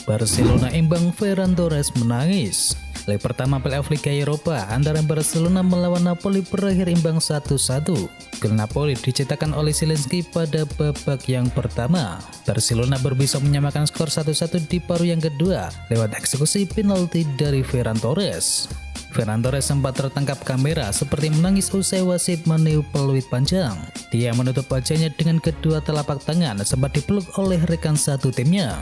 Barcelona imbang, Ferran Torres menangis. Leg pertama playoff Liga Eropa antara Barcelona melawan Napoli berakhir imbang 1-1. Gol Napoli dicetakkan oleh Zielinski pada babak yang pertama. Barcelona baru bisa menyamakan skor 1-1 di paruh yang kedua lewat eksekusi penalti dari Ferran Torres. Ferran Torres sempat tertangkap kamera seperti menangis usai wasit meniup peluit panjang. Dia menutup wajahnya dengan kedua telapak tangan sempat dipeluk oleh rekan satu timnya.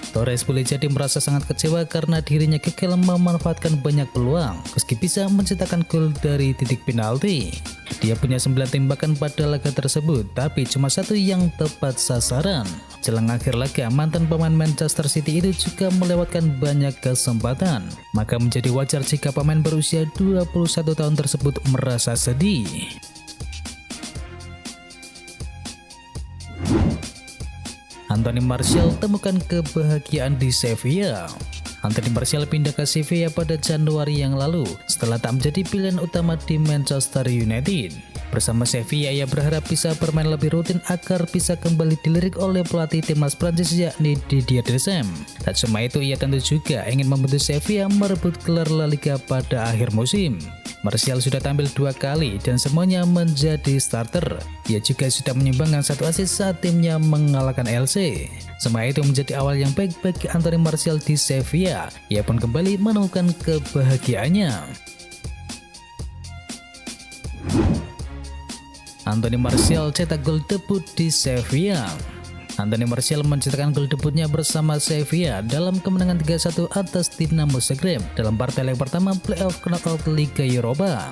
Torres boleh jadi merasa sangat kecewa karena dirinya gagal memanfaatkan banyak peluang meski bisa mencetakkan gol dari titik penalti. Dia punya 9 tembakan pada laga tersebut, tapi cuma satu yang tepat sasaran. Jelang akhir laga, mantan pemain Manchester City itu juga melewatkan banyak kesempatan. Maka menjadi wajar jika pemain berusia 21 tahun tersebut merasa sedih. Anthony Martial temukan kebahagiaan di Sevilla. Anthony Martial pindah ke Sevilla pada Januari yang lalu setelah tak menjadi pilihan utama di Manchester United. Bersama Sevilla, ia berharap bisa bermain lebih rutin agar bisa kembali dilirik oleh pelatih timnas Prancis yakni Didier Deschamps. Tak cuma itu, ia tentu juga ingin membantu Sevilla merebut gelar La Liga pada akhir musim. Martial sudah tampil 2 kali dan semuanya menjadi starter. Ia juga sudah menyumbangkan 1 assist saat timnya mengalahkan LC. Semua itu menjadi awal yang baik bagi Anthony Martial di Sevilla. Ia pun kembali menemukan kebahagiaannya. Anthony Martial cetak gol debut di Sevilla. Anthony Martial mencetakkan gol debutnya bersama Sevilla dalam kemenangan 3-1 atas Dinamo Zagreb dalam partai leg pertama playoff knockout Liga Eropa.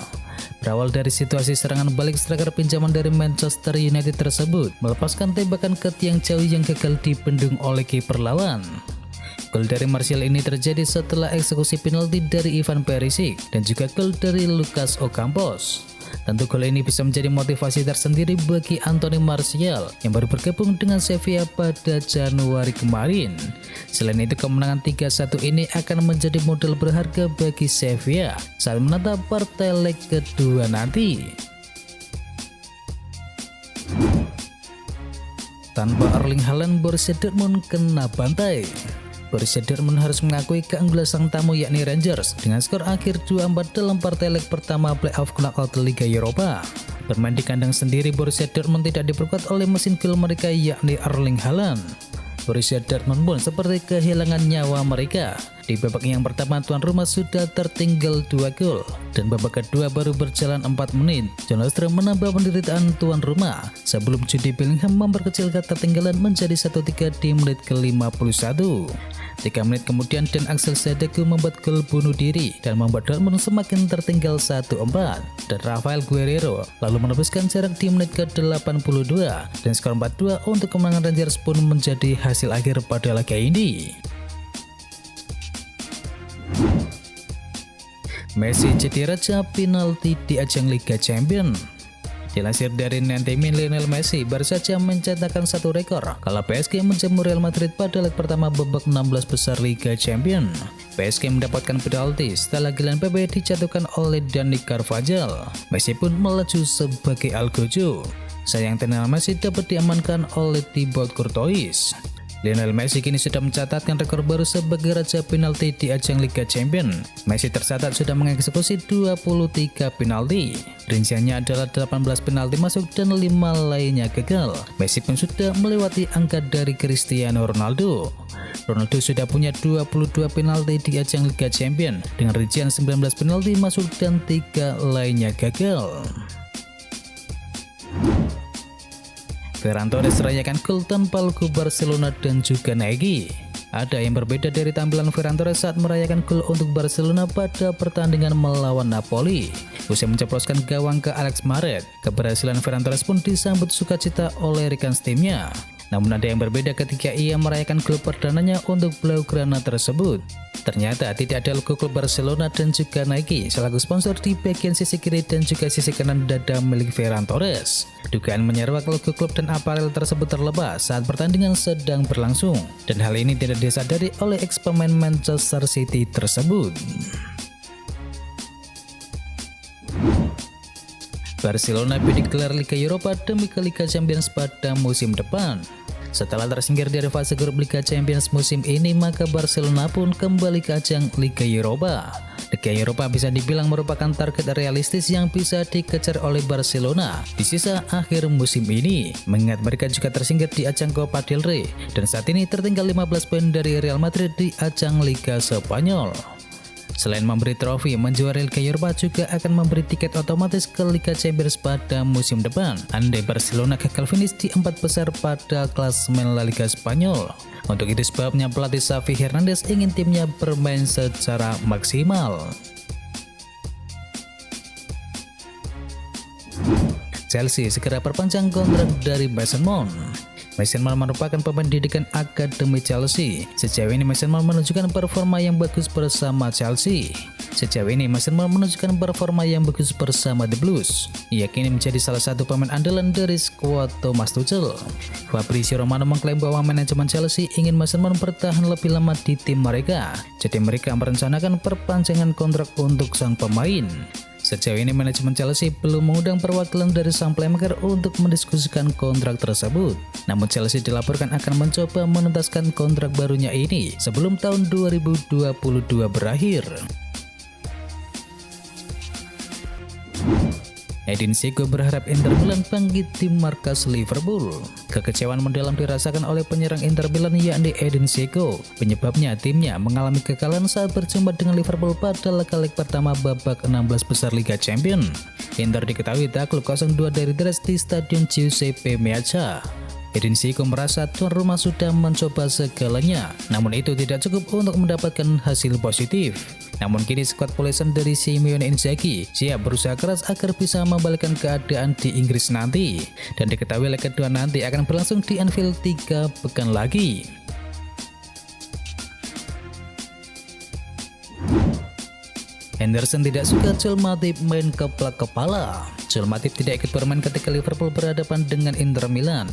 Berawal dari situasi serangan balik striker pinjaman dari Manchester United tersebut melepaskan tembakan ke tiang jauh yang gagal dibendung oleh kiper lawan. Gol dari Martial ini terjadi setelah eksekusi penalti dari Ivan Perisic dan juga gol dari Lucas Ocampos. Tentu gol ini bisa menjadi motivasi tersendiri bagi Anthony Martial yang baru bergabung dengan Sevilla pada Januari kemarin. Selain itu, kemenangan 3-1 ini akan menjadi modal berharga bagi Sevilla saat menatap partai leg kedua nanti. Tanpa Erling Haaland, Borussia Dortmund kena bantai. Borussia Dortmund harus mengakui keunggulan sang tamu yakni Rangers dengan skor akhir 2-4 dalam partai leg pertama playoff knockout Liga Eropa. Bermain di kandang sendiri, Borussia Dortmund tidak diperkuat oleh mesin gol mereka yakni Erling Haaland. Borussia Dortmund pun seperti kehilangan nyawa mereka. Di babak yang pertama, tuan rumah sudah tertinggal 2 gol dan babak kedua baru berjalan 4 menit. John Ostrom menambah penderitaan tuan rumah sebelum Jude Bellingham memperkecil ketertinggalan menjadi 1-3 di menit ke-51. 3 menit kemudian Dan Axel Sadegu membuat gol bunuh diri dan membuat Dortmund semakin tertinggal 1-4. Dan Rafael Guerreiro lalu menebuskan jarak di menit ke-82 dan skor 4-2 untuk kemenangan Rangers pun menjadi hasil akhir pada laga ini. Messi jadi raja penalti di ajang Liga Champions. Dilansir dari Nentimin, Lionel Messi baru saja mencetakkan 1 rekor kala PSG menjamu Real Madrid pada leg pertama babak 16 besar Liga Champions. PSG mendapatkan penalti setelah Kylian Mbappe dijatuhkan oleh Dani Carvajal. Messi pun melaju sebagai algojo. Sayang, tendangan Messi dapat diamankan oleh Thibaut Courtois. Lionel Messi kini sudah mencatatkan rekor baru sebagai raja penalti di ajang Liga Champions. Messi tercatat sudah mengeksekusi 23 penalti. Rinciannya adalah 18 penalti masuk dan 5 lainnya gagal. Messi pun sudah melewati angka dari Cristiano Ronaldo. Ronaldo sudah punya 22 penalti di ajang Liga Champions dengan rincian 19 penalti masuk dan 3 lainnya gagal. Ferran Torres rayakan gol tanpa logo Barcelona dan juga Nike. Ada yang berbeda dari tampilan Ferran Torres saat merayakan gol untuk Barcelona pada pertandingan melawan Napoli. Usai menceploskan gawang ke Alex Maret, keberhasilan Ferran Torres pun disambut sukacita oleh rekan timnya. Namun ada yang berbeda ketika ia merayakan gol perdananya untuk Blaugrana tersebut. Ternyata tidak ada logo klub Barcelona dan juga Nike selaku sponsor di bagian sisi kiri dan juga sisi kanan dada milik Ferran Torres. Dugaan menyeruak logo klub dan aparel tersebut terlepas saat pertandingan sedang berlangsung, dan hal ini tidak disadari oleh ex pemain Manchester City tersebut. Barcelona bidik gelar Liga Eropa demi ke Liga Champions pada musim depan. Setelah tersingkir dari fase grup Liga Champions musim ini, maka Barcelona pun kembali ke ajang Liga Eropa. Liga Eropa bisa dibilang merupakan target realistis yang bisa dikejar oleh Barcelona di sisa akhir musim ini, mengingat mereka juga tersingkir di ajang Copa del Rey dan saat ini tertinggal 15 poin dari Real Madrid di ajang Liga Spanyol. Selain memberi trofi, menjuarai Liga Eropa juga akan memberi tiket otomatis ke Liga Champions pada musim depan. Andai Barcelona gagal finish di 4 besar pada klasemen La Liga Spanyol. Untuk itu sebabnya pelatih Xavi Hernandez ingin timnya bermain secara maksimal. Chelsea segera perpanjang kontrak dari Mason Mount. Mason Mount merupakan pemain didikan akademi Chelsea. Sejauh ini Mason Mount menunjukkan performa yang bagus bersama Chelsea. The Blues. Ia kini menjadi salah satu pemain andalan dari skuad Thomas Tuchel. Fabrizio Romano mengklaim bahwa manajemen Chelsea ingin Mason Mount bertahan lebih lama di tim mereka. Jadi mereka merencanakan perpanjangan kontrak untuk sang pemain. Sejauh ini manajemen Chelsea belum mengundang perwakilan dari sang playmaker untuk mendiskusikan kontrak tersebut. Namun Chelsea dilaporkan akan mencoba menuntaskan kontrak barunya ini sebelum tahun 2022 berakhir. Edin Dzeko berharap Inter Milan bangkit di markas Liverpool. Kekecewaan mendalam dirasakan oleh penyerang Inter Milan yakni Edin Dzeko. Penyebabnya timnya mengalami kekalahan saat berjumpa dengan Liverpool pada laga leg pertama babak 16 besar Liga Champions. Inter diketahui takluk 0-2 dari Dres di Stadion Giuseppe Meazza. Edin Dzeko merasa tuan rumah sudah mencoba segalanya, namun itu tidak cukup untuk mendapatkan hasil positif. Namun kini skuad polesan dari Simone Inzaghi siap berusaha keras agar bisa membalikkan keadaan di Inggris nanti. Dan diketahui leg kedua nanti akan berlangsung di Anfield 3 pekan lagi. Henderson tidak suka Joel Matip main keplak kepala. Joel Matip tidak ikut bermain ketika Liverpool berhadapan dengan Inter Milan.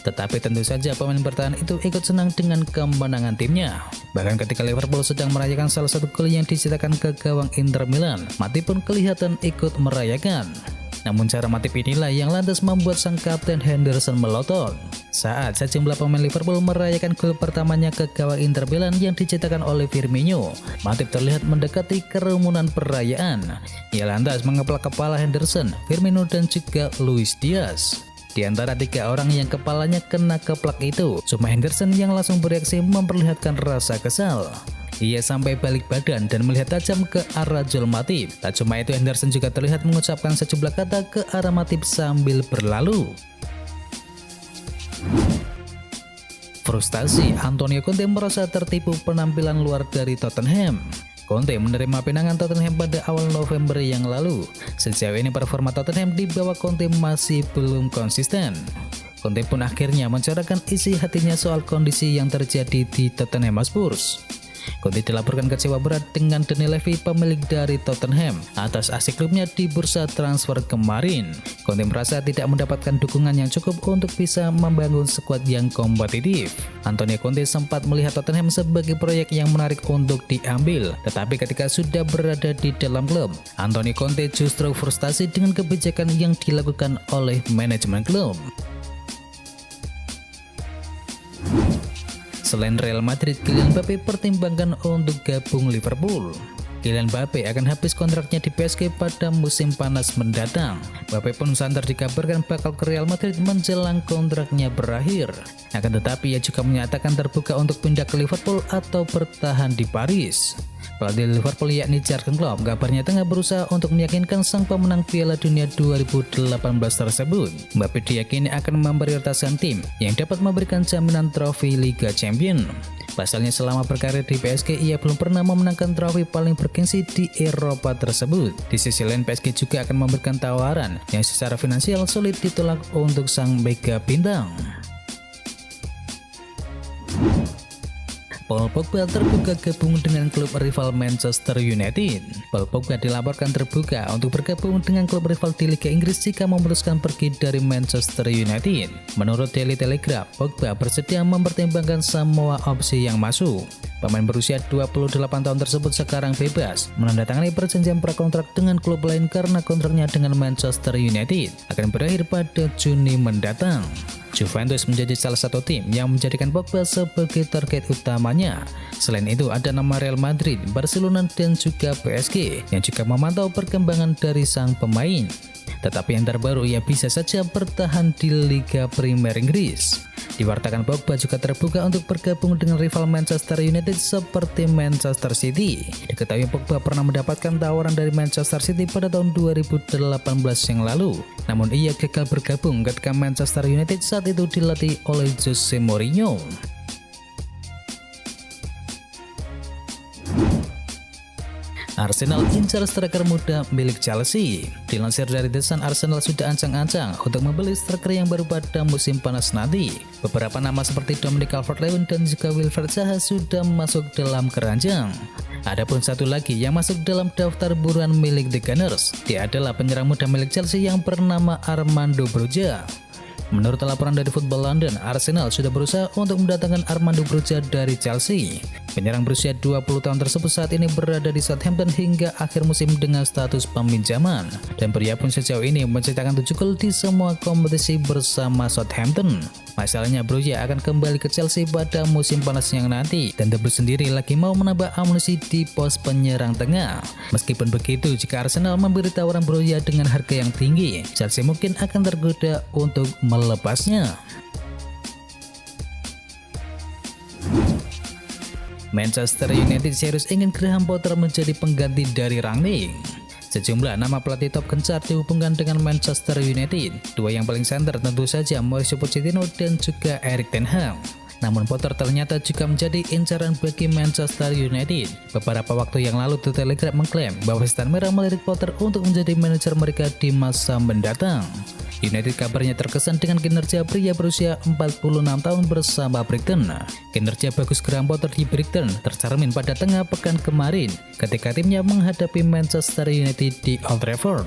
Tetapi tentu saja pemain bertahan itu ikut senang dengan kemenangan timnya. Bahkan ketika Liverpool sedang merayakan salah satu gol yang diciptakan ke gawang Inter Milan, Matip pun kelihatan ikut merayakan. Namun cara Matip inilah yang lantas membuat sang kapten Henderson melotot. Saat sejumlah pemain Liverpool merayakan gol pertamanya ke gawang Inter Milan yang diciptakan oleh Firmino, Matip terlihat mendekati kerumunan perayaan. Ia lantas mengeplak kepala Henderson, Firmino dan juga Luis Diaz. Di antara 3 orang yang kepalanya kena keplak itu, cuma Henderson yang langsung bereaksi memperlihatkan rasa kesal. Ia sampai balik badan dan melihat tajam ke arah Joel Matip. Tak cuma itu, Henderson juga terlihat mengucapkan sejumlah kata ke arah Matip sambil berlalu. Frustasi, Antonio Conte merasa tertipu penampilan luar dari Tottenham. Conte menerima pinangan Tottenham pada awal November yang lalu. Sejauh ini performa Tottenham di bawah Conte masih belum konsisten. Conte pun akhirnya mencerahkan isi hatinya soal kondisi yang terjadi di Tottenham Hotspur. Conte dilaporkan kecewa berat dengan Daniel Levy, pemilik dari Tottenham, atas aksi klubnya di bursa transfer kemarin. Conte merasa tidak mendapatkan dukungan yang cukup untuk bisa membangun skuad yang kompetitif. Antonio Conte sempat melihat Tottenham sebagai proyek yang menarik untuk diambil, tetapi ketika sudah berada di dalam klub, Antonio Conte justru frustasi dengan kebijakan yang dilakukan oleh manajemen klub. Selain Real Madrid, Kylian Mbappe pertimbangkan untuk gabung Liverpool. Kylian Mbappe akan habis kontraknya di PSG pada musim panas mendatang. Mbappe pun santer dikabarkan bakal ke Real Madrid menjelang kontraknya berakhir. Akan tetapi ia juga menyatakan terbuka untuk pindah ke Liverpool atau bertahan di Paris. Pelatih Liverpool yakni Jurgen Klopp kabarnya tengah berusaha untuk meyakinkan sang pemenang Piala Dunia 2018 tersebut. Mbappe diyakini akan memprioritaskan tim yang dapat memberikan jaminan trofi Liga Champions. Pasalnya selama berkarir di PSG ia belum pernah memenangkan trofi paling bergengsi di Eropa tersebut. Di sisi lain PSG juga akan memberikan tawaran yang secara finansial sulit ditolak untuk sang mega bintang. Paul Pogba terbuka gabung dengan klub rival Manchester United. Paul Pogba dilaporkan terbuka untuk bergabung dengan klub rival di Liga Inggris jika memutuskan pergi dari Manchester United. Menurut Daily Telegraph, Pogba bersedia mempertimbangkan semua opsi yang masuk. Pemain berusia 28 tahun tersebut sekarang bebas menandatangani perjanjian prakontrak dengan klub lain karena kontraknya dengan Manchester United akan berakhir pada Juni mendatang. Juventus menjadi salah satu tim yang menjadikan Pogba sebagai target utamanya. Selain itu ada nama Real Madrid, Barcelona dan juga PSG yang juga memantau perkembangan dari sang pemain. Tetapi yang terbaru ia bisa saja bertahan di Liga Premier Inggris. Diwartakan Pogba juga terbuka untuk bergabung dengan rival Manchester United seperti Manchester City. Diketahui Pogba pernah mendapatkan tawaran dari Manchester City pada tahun 2018 yang lalu. Namun ia gagal bergabung ketika Manchester United saat itu dilatih oleh Jose Mourinho. Arsenal incar striker muda milik Chelsea. Dilansir dari The Sun, Arsenal sudah ancang-ancang untuk membeli striker yang baru pada musim panas nanti. Beberapa nama seperti Dominic Calvert-Lewin dan juga Wilfried Zaha sudah masuk dalam keranjang. Adapun satu lagi yang masuk dalam daftar buruan milik The Gunners, dia adalah penyerang muda milik Chelsea yang bernama Armando Broja. Menurut laporan dari Football London, Arsenal sudah berusaha untuk mendatangkan Armando Broja dari Chelsea. Penyerang berusia 20 tahun tersebut saat ini berada di Southampton hingga akhir musim dengan status peminjaman. Dan pria pun sejauh ini mencetakkan 7 gol di semua kompetisi bersama Southampton. Masalahnya Broja akan kembali ke Chelsea pada musim panas yang nanti dan The Blues sendiri lagi mau menambah amunisi di pos penyerang tengah. Meskipun begitu, jika Arsenal memberi tawaran Broja dengan harga yang tinggi, Chelsea mungkin akan tergoda untuk melepasnya. Manchester United serius ingin Graham Potter menjadi pengganti dari Rangnick. Sejumlah nama pelatih top gencar dihubungkan dengan Manchester United. Dua yang paling santer tentu saja Mauricio Pochettino dan juga Erik ten Hag. Namun Potter ternyata juga menjadi incaran bagi Manchester United. Beberapa waktu yang lalu The Telegraph mengklaim bahwa Setan Merah melirik Potter untuk menjadi manajer mereka di masa mendatang. United kabarnya terkesan dengan kinerja pria berusia 46 tahun bersama Brighton. Kinerja bagus Graham Potter di Brighton tercermin pada tengah pekan kemarin ketika timnya menghadapi Manchester United di Old Trafford.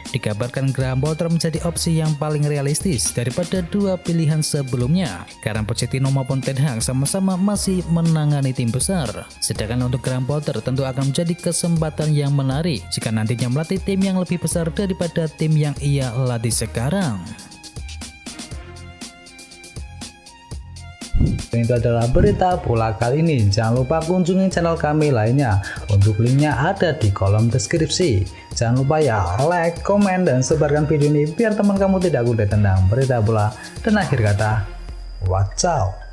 Dikabarkan Graham Potter menjadi opsi yang paling realistis daripada dua pilihan sebelumnya karena Pochettino maupun Ten Hag sama-sama masih menangani tim besar. Sedangkan untuk Graham Potter tentu akan menjadi kesempatan yang menarik jika nantinya melatih tim yang lebih besar daripada tim yang ia latih sekarang. Itu adalah berita bola kali ini. Jangan lupa kunjungi channel kami lainnya. Untuk linknya ada di kolom deskripsi. Jangan lupa ya like, komen, dan sebarkan video ini biar teman kamu tidak kudet tentang berita bola. Dan akhir kata, watch out.